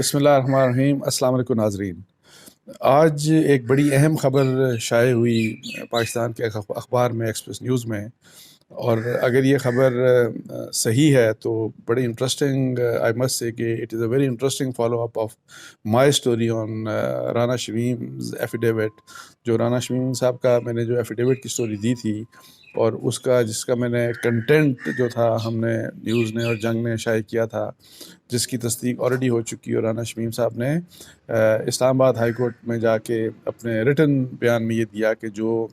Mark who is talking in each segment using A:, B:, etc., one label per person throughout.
A: بسم اللہ الرحمن الرحیم۔ السلام علیکم ناظرین۔ آج ایک بڑی اہم خبر شائع ہوئی پاکستان کے اخبار میں، ایکسپریس نیوز میں، اور اگر یہ خبر صحیح ہے تو بڑی انٹرسٹنگ، آئی مسٹ سے کہ it is a very interesting follow up of my story on Rana Shamim affidavit. جو رانا شمیم صاحب کا میں نے جو ایفیڈیوٹ کی اسٹوری دی تھی، اور اس کا جس کا میں نے کنٹینٹ جو تھا ہم نے نیوز نے اور جنگ نے شائع کیا تھا، جس کی تصدیق آلریڈی ہو چکی ہے، اور رانا شمیم صاحب نے اسلام آباد ہائی کورٹ میں جا کے اپنے ریٹن بیان میں یہ دیا کہ جو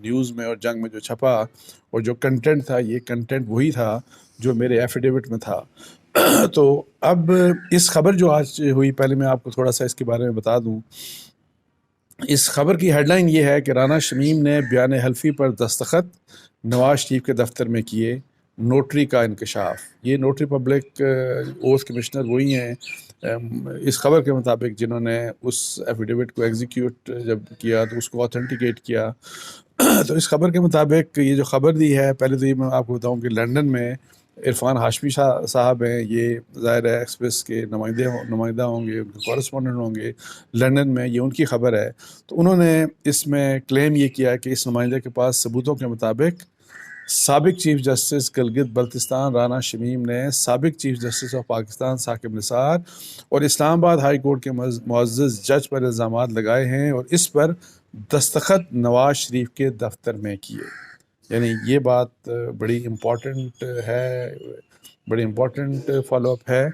A: نیوز میں اور جنگ میں جو چھپا اور جو کنٹینٹ تھا، یہ کنٹینٹ وہی تھا جو میرے ایفیڈیوٹ میں تھا۔ تو اب اس خبر جو آج ہوئی، پہلے میں آپ کو تھوڑا سا اس کے بارے میں بتا دوں۔ اس خبر کی ہیڈ لائن یہ ہے کہ رانا شمیم نے بیان حلفی پر دستخط نواز شریف کے دفتر میں کیے، نوٹری کا انکشاف۔ یہ نوٹری پبلک اوتھ کمشنر وہی ہیں اس خبر کے مطابق جنہوں نے اس ایفیڈیوٹ کو ایگزیکیوٹ جب کیا تو اس کو آتھینٹیکیٹ کیا۔ تو اس خبر کے مطابق یہ جو خبر دی ہے، پہلے تو یہ میں آپ کو بتاؤں کہ لنڈن میں عرفان ہاشمی صاحب ہیں، یہ ظاہر ہے ایکسپریس کے نمائندہ ہوں گے، کورسپونڈنٹ ہوں گے لنڈن میں، یہ ان کی خبر ہے۔ تو انہوں نے اس میں کلیم یہ کیا کہ اس نمائندے کے پاس ثبوتوں کے مطابق سابق چیف جسٹس گلگت بلتستان رانا شمیم نے سابق chief justice of Pakistan Saqib Nisar اور اسلام آباد ہائی کورٹ کے معزز جج پر الزامات لگائے ہیں اور اس پر دستخط نواز شریف کے دفتر میں کیے۔ یعنی یہ بات بڑی امپورٹنٹ ہے، بڑی امپورٹنٹ فالو اپ ہے،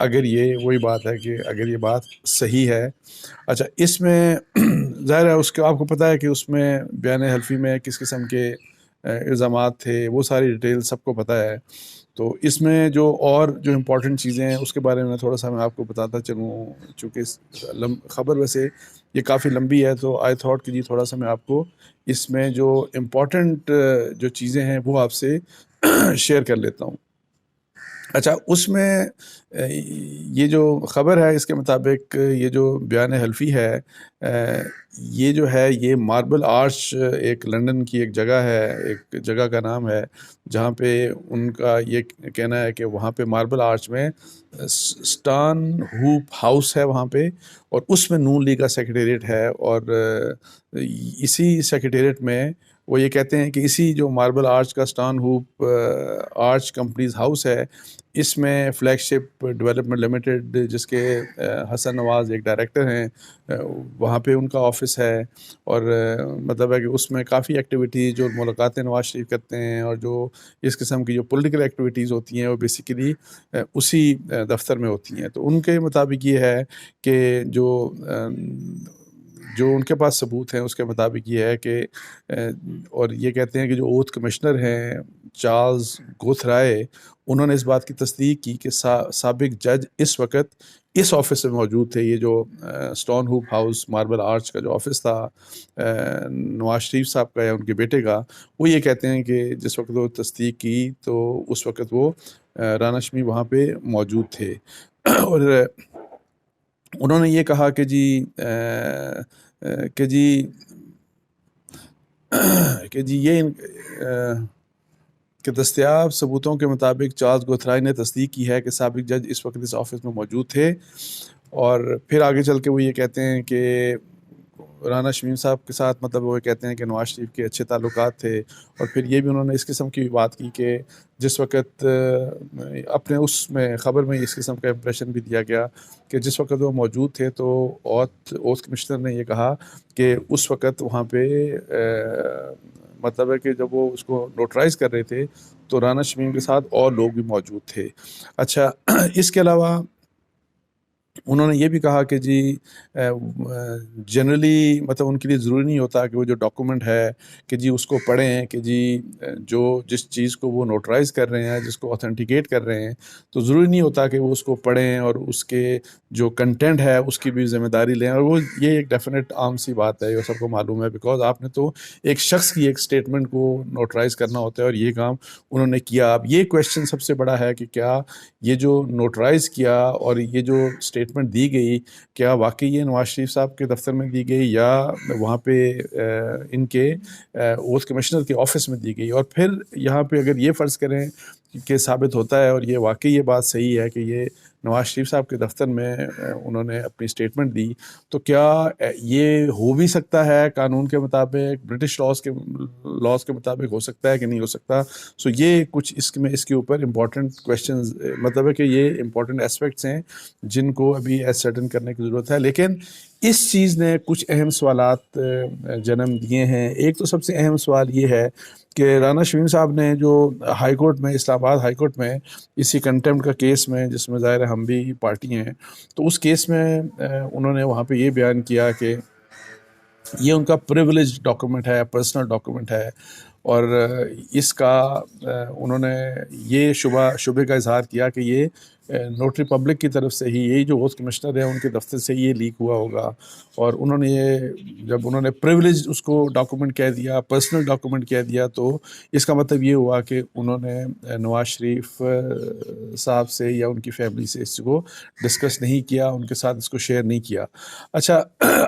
A: اگر یہ وہی بات ہے کہ اگر یہ بات صحیح ہے۔ اچھا، اس میں ظاہر ہے اس کے آپ کو پتہ ہے کہ اس میں بیان حلفی میں کس قسم کے الزامات تھے، وہ ساری ڈیٹیل سب کو پتہ ہے۔ تو اس میں جو اور جو امپورٹنٹ چیزیں ہیں اس کے بارے میں تھوڑا سا میں آپ کو بتاتا چلوں، چونکہ خبر ویسے یہ کافی لمبی ہے، تو آئی تھاٹ کہ جی تھوڑا سا میں آپ کو اس میں جو امپورٹنٹ جو چیزیں ہیں وہ آپ سے شیئر کر لیتا ہوں۔ اچھا، اس میں یہ جو خبر ہے اس کے مطابق یہ جو بیان حلفی ہے، یہ جو ہے یہ ماربل آرچ، ایک لنڈن کی ایک جگہ ہے، ایک جگہ کا نام ہے جہاں پہ ان کا یہ کہنا ہے کہ وہاں پہ ماربل آرچ میں سٹان ہوپ ہاؤس ہے وہاں پہ، اور اس میں نون لیگ کا سیکریٹریٹ ہے، اور اسی سیکریٹریٹ میں وہ یہ کہتے ہیں کہ اسی جو ماربل آرچ کا سٹان ہوپ آرچ کمپنیز ہاؤس ہے، اس میں فلیگ شپ ڈیولپمنٹ لمیٹڈ، جس کے حسن نواز ایک ڈائریکٹر ہیں، وہاں پہ ان کا آفس ہے، اور مطلب ہے کہ اس میں کافی ایکٹیویٹیز جو ملاقاتیں نواز شریف کرتے ہیں اور جو اس قسم کی جو پولیٹیکل ایکٹیویٹیز ہوتی ہیں وہ بیسیکلی اسی دفتر میں ہوتی ہیں۔ تو ان کے مطابق یہ ہے کہ جو ان کے پاس ثبوت ہیں اس کے مطابق یہ ہے کہ اور یہ کہتے ہیں کہ جو اوتھ کمشنر ہیں چارلز گوتھرائے، انہوں نے اس بات کی تصدیق کی کہ سابق جج اس وقت اس آفس میں موجود تھے۔ یہ جو stone hope house marble arch کا جو آفس تھا نواز شریف صاحب کا یا ان کے بیٹے کا، وہ یہ کہتے ہیں کہ جس وقت وہ تصدیق کی تو اس وقت وہ رانا شمیم وہاں پہ موجود تھے، اور انہوں نے یہ کہا کہ یہ کہ دستیاب ثبوتوں کے مطابق چارلز گوتھرائے نے تصدیق کی ہے کہ سابق جج اس وقت اس آفس میں موجود تھے، اور پھر آگے چل کے وہ یہ کہتے ہیں کہ رانا شمیم صاحب کے ساتھ مطلب وہ کہتے ہیں کہ نواز شریف کے اچھے تعلقات تھے، اور پھر یہ بھی انہوں نے اس قسم کی بات کی کہ جس وقت اپنے اس میں خبر میں اس قسم کا امپریشن بھی دیا گیا کہ جس وقت وہ موجود تھے تو اوتھ کمشنر نے یہ کہا کہ اس وقت وہاں پہ مطلب ہے کہ جب وہ اس کو نوٹرائز کر رہے تھے تو رانا شمیم کے ساتھ اور لوگ بھی موجود تھے۔ اچھا، اس کے علاوہ انہوں نے یہ بھی کہا کہ جی جنرلی مطلب ان کے لیے ضروری نہیں ہوتا کہ وہ جو ڈاکومنٹ ہے کہ جی اس کو پڑھیں، کہ جی جس چیز کو وہ نوٹرائز کر رہے ہیں، جس کو آتھینٹیکیٹ کر رہے ہیں، تو ضروری نہیں ہوتا کہ وہ اس کو پڑھیں اور اس کے جو کنٹینٹ ہے اس کی بھی ذمہ داری لیں، اور وہ یہ ایک ڈیفینیٹ عام سی بات ہے، یہ سب کو معلوم ہے، بیکاز آپ نے تو ایک شخص کی ایک سٹیٹمنٹ کو نوٹرائز کرنا ہوتا ہے، اور یہ کام انہوں نے کیا۔ اب یہ کویشچن سب سے بڑا ہے کہ کیا یہ جو نوٹرائز کیا اور یہ جو اسٹیٹمنٹ دی گئی، کیا واقعی یہ نواز شریف صاحب کے دفتر میں دی گئی یا وہاں پہ ان کے اوتھ کمشنر کے آفس میں دی گئی؟ اور پھر یہاں پہ اگر یہ فرض کریں کہ ثابت ہوتا ہے اور یہ واقعی یہ بات صحیح ہے کہ یہ نواز شریف صاحب کے دفتر میں انہوں نے اپنی اسٹیٹمنٹ دی، تو کیا یہ ہو بھی سکتا ہے قانون کے مطابق، برٹش لاس کے مطابق ہو سکتا ہے کہ نہیں ہو سکتا؟ سو یہ کچھ اس کے اوپر امپورٹنٹ کویشچنز، مطلب ہے کہ یہ امپورٹنٹ اسپیکٹس ہیں جن کو ابھی ایسرٹن کرنے کی ضرورت ہے. لیکن اس چیز نے کچھ اہم سوالات جنم دیے ہیں. ایک تو سب سے اہم سوال یہ ہے کہ رانا شمیم صاحب نے جو ہائی کورٹ میں، اسلام آباد ہائی کورٹ میں اسی کنٹمپٹ کا کیس میں، جس میں ظاہر ہے ہم بھی پارٹی ہیں، تو اس کیس میں انہوں نے وہاں پہ یہ بیان کیا کہ یہ ان کا پریویلیج ڈاکومنٹ ہے، پرسنل ڈاکومنٹ ہے، اور اس کا انہوں نے یہ شبے کا اظہار کیا کہ یہ نوٹری پبلک کی طرف سے ہی، یہی جو ہوسٹ کمشنر ہیں ان کے دفتر سے یہ لیک ہوا ہوگا. اور انہوں نے جب انہوں نے پریویلیج اس کو ڈاکومنٹ کہہ دیا، پرسنل ڈاکومنٹ کہہ دیا، تو اس کا مطلب یہ ہوا کہ انہوں نے نواز شریف صاحب سے یا ان کی فیملی سے اس کو ڈسکس نہیں کیا، ان کے ساتھ اس کو شیئر نہیں کیا. اچھا،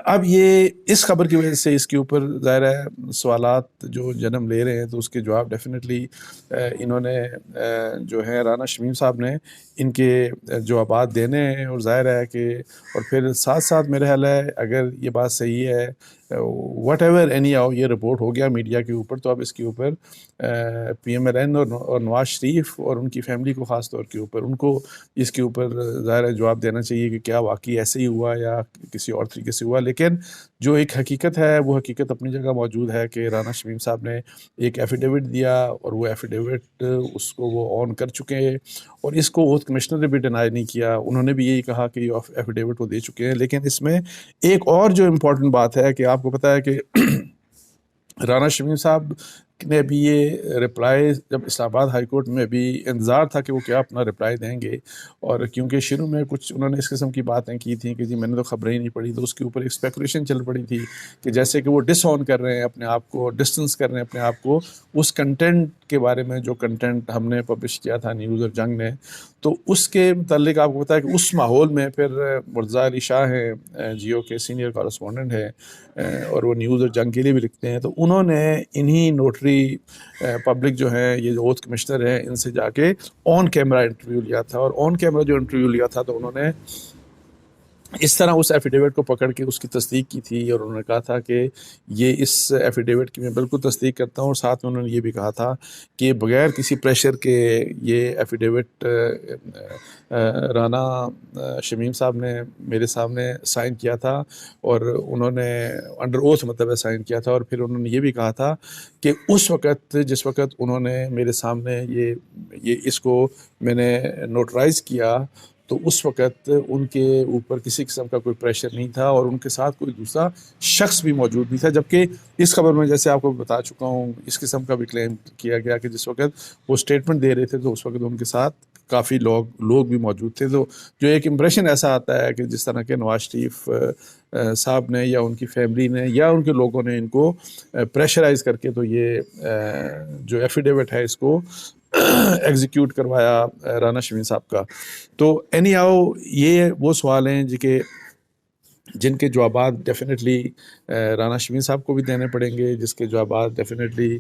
A: اب یہ اس خبر کی وجہ سے اس کے اوپر ظاہر ہے سوالات جو جنم لے رہے ہیں، تو اس کے جواب ڈیفینیٹلی انہوں نے جو ہے رانا شمیم صاحب نے ان کے جوابات دینے ہیں. اور ظاہر ہے کہ اور پھر ساتھ ساتھ میرا خیال ہے اگر یہ بات صحیح ہے، واٹ ایور اینی آؤ، یہ رپورٹ ہو گیا میڈیا کے اوپر، تو اب اس کے اوپر پی ایم ایل این اور نواز شریف اور ان کی فیملی کو خاص طور کے اوپر، ان کو اس کے اوپر ظاہر ہے جواب دینا چاہیے کہ کیا واقعی ایسے ہی ہوا یا کسی اور طریقے سے ہوا. لیکن جو ایک حقیقت ہے، وہ حقیقت اپنی جگہ موجود ہے کہ رانا شمیم صاحب نے ایک ایفیڈیوٹ دیا، اور وہ ایفیڈیوٹ اس کو وہ آن کر چکے ہیں، اور اس کو ہیلتھ کمشنر نے بھی ڈینائی نہیں کیا. انہوں نے بھی یہی کہا کہ یہ ایفیڈیوٹ وہ دے چکے ہیں. لیکن اس میں ایک اور جو امپورٹنٹ بات ہے کہ آپ کو پتہ ہے کہ رانا شمیم صاحب نے بھی یہ رپلائی، جب اسلام آباد ہائی کورٹ میں بھی انتظار تھا کہ وہ کیا اپنا رپلائی دیں گے، اور کیونکہ شروع میں کچھ انہوں نے اس قسم کی باتیں کی تھیں کہ جی میں نے تو خبریں ہی نہیں پڑھی، تو اس کے اوپر ایک اسپیکولیشن چل پڑی تھی کہ جیسے کہ وہ ڈس آن کر رہے ہیں اپنے آپ کو، ڈسٹنس کر رہے ہیں اپنے آپ کو اس کنٹینٹ کے بارے میں جو کنٹینٹ ہم نے پبلش کیا تھا نیوز اور جنگ نے. تو اس کے متعلق آپ کو پتا ہے کہ اس ماحول میں پھر مرتضیٰ علی شاہ ہیں، جیو کے سینئر کارسپونڈنٹ ہیں، اور وہ نیوز اور جنگ کے لیے بھی لکھتے ہیں، تو انہوں نے انہی نوٹری پبلک جو ہیں، یہ جو اوتھ کمشنر ہیں، ان سے جا کے آن کیمرہ انٹرویو لیا تھا. اور آن کیمرہ جو انٹرویو لیا تھا، تو انہوں نے اس طرح اس ایفیڈیوٹ کو پکڑ کے اس کی تصدیق کی تھی، اور انہوں نے کہا تھا کہ یہ اس ایفیڈیوٹ کی میں بالکل تصدیق کرتا ہوں. اور ساتھ میں انہوں نے یہ بھی کہا تھا کہ بغیر کسی پریشر کے یہ ایفیڈیوٹ رانا شمیم صاحب نے میرے سامنے سائن کیا تھا، اور انہوں نے انڈر اوتھ مطلب سائن کیا تھا. اور پھر انہوں نے یہ بھی کہا تھا کہ اس وقت، جس وقت انہوں نے میرے سامنے یہ اس کو میں نے نوٹرائز کیا، تو اس وقت ان کے اوپر کسی قسم کا کوئی پریشر نہیں تھا، اور ان کے ساتھ کوئی دوسرا شخص بھی موجود نہیں تھا. جبکہ اس خبر میں جیسے آپ کو بتا چکا ہوں، اس قسم کا بھی کلیم کیا گیا کہ جس وقت وہ اسٹیٹمنٹ دے رہے تھے، تو اس وقت ان کے ساتھ کافی لوگ بھی موجود تھے. تو جو ایک امپریشن ایسا آتا ہے کہ جس طرح کے نواز شریف صاحب نے یا ان کی فیملی نے یا ان کے لوگوں نے ان کو پریشرائز کر کے تو یہ جو ایفیڈیوٹ ہے اس کو ایگزیکیوٹ کروایا رانا شمیم صاحب کا. تو اینی ہاؤ یہ وہ سوال ہیں جن کے جوابات ڈیفینیٹلی رانا شمیم صاحب کو بھی دینے پڑیں گے، جس کے جوابات ڈیفینیٹلی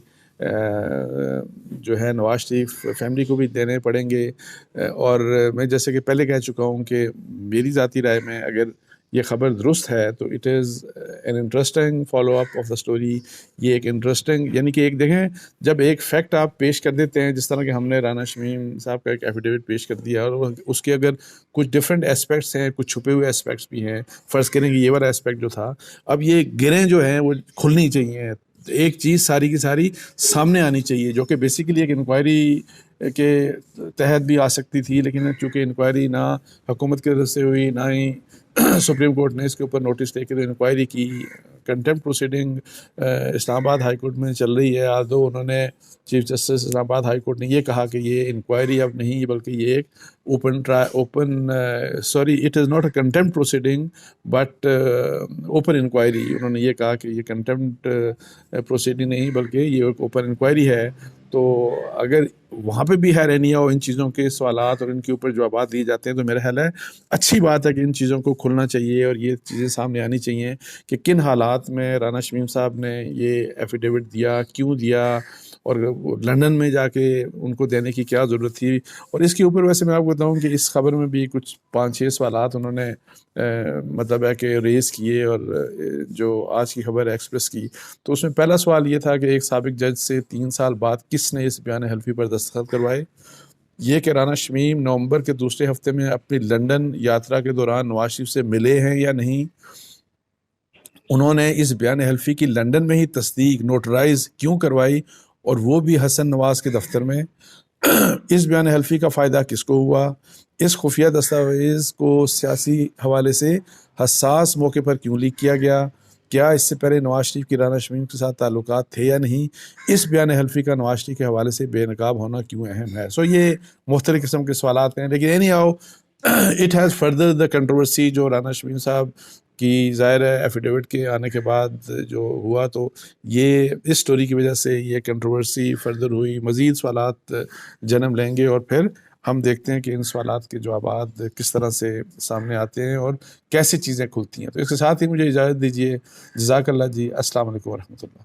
A: جو ہے نواز شریف فیملی کو بھی دینے پڑیں گے. اور میں جیسے کہ پہلے کہہ چکا ہوں کہ میری ذاتی رائے میں اگر یہ خبر درست ہے تو it is an interesting follow up of the story. یہ ایک انٹرسٹنگ، یعنی کہ ایک دیکھیں جب ایک فیکٹ آپ پیش کر دیتے ہیں، جس طرح کہ ہم نے رانا شمیم صاحب کا ایک ایفیڈیوٹ پیش کر دیا، اور اس کے اگر کچھ ڈفرینٹ اسپیکٹس ہیں، کچھ چھپے ہوئے اسپیکٹس بھی ہیں، فرض کریں کہ یہ والا اسپیکٹ جو تھا، اب یہ گریں جو ہیں وہ کھلنی چاہیے. ایک چیز ساری کی ساری سامنے آنی چاہیے، جو کہ بیسیکلی ایک انکوائری کے تحت بھی آ سکتی تھی. لیکن چونکہ انکوائری نہ حکومت کی طرف سے ہوئی، نہ ہی سپریم کورٹ نے اس کے اوپر نوٹس لے کے انکوائری کی، کنٹمپٹ پروسیڈنگ اسلام آباد ہائی کورٹ میں چل رہی ہے. آدھو انہوں نے چیف جسٹس اسلام آباد ہائی کورٹ نے یہ کہا کہ یہ انکوائری اب نہیں، بلکہ یہ ایک it is not a contempt proceeding but open inquiry. انہوں نے یہ کہا کہ یہ کنٹمپٹ پروسیڈنگ نہیں، بلکہ یہ ایک اوپن انکوائری ہے. تو اگر وہاں پہ بھی حیرانی ہو ان چیزوں کے سوالات اور ان کے اوپر جوابات دیے جاتے ہیں، تو میرا خیال ہے اچھی بات ہے کہ ان چیزوں کو کھلنا چاہیے، اور یہ چیزیں سامنے آنی چاہیے کہ کن حالات میں رانا شمیم صاحب نے یہ ایفیڈیوٹ دیا، کیوں دیا، اور لندن میں جا کے ان کو دینے کی کیا ضرورت تھی. اور اس کے اوپر ویسے میں آپ کو بتاؤں کہ اس خبر میں بھی کچھ 5-6 سوالات انہوں نے مطلب ہے کہ ریز کیے. اور جو آج کی خبر ایکسپریس کی تو اس میں پہلا سوال یہ تھا کہ ایک سابق جج سے 3 سال بعد کس نے اس بیان حلفی پر دستخط کروائے؟ یہ کہ رانا شمیم نومبر کے دوسرے ہفتے میں اپنی لندن یاترا کے دوران نواز شریف سے ملے ہیں یا نہیں. انہوں نے اس بیان حلفی کی لندن میں ہی تصدیق نوٹرائز کیوں کروائی اور وہ بھی حسن نواز کے دفتر میں؟ اس بیان حلفی کا فائدہ کس کو ہوا؟ اس خفیہ دستاویز کو سیاسی حوالے سے حساس موقع پر کیوں لیک کیا گیا؟ کیا اس سے پہلے نواز شریف کی رانا شمیم کے ساتھ تعلقات تھے یا نہیں؟ اس بیان حلفی کا نواز شریف کے حوالے سے بے نقاب ہونا کیوں اہم ہے؟ سو یہ مختلف قسم کے سوالات ہیں. لیکن any how it has further the controversy جو رانا شمیم صاحب کی ظاہر ہے ایفیڈیوٹ کے آنے کے بعد جو ہوا تو یہ اس سٹوری کی وجہ سے یہ کنٹروورسی فردر ہوئی. مزید سوالات جنم لیں گے اور پھر ہم دیکھتے ہیں کہ ان سوالات کے جوابات کس طرح سے سامنے آتے ہیں اور کیسے چیزیں کھلتی ہیں. تو اس کے ساتھ ہی مجھے اجازت دیجیے. جزاک اللہ جی. السلام علیکم ورحمۃ اللہ.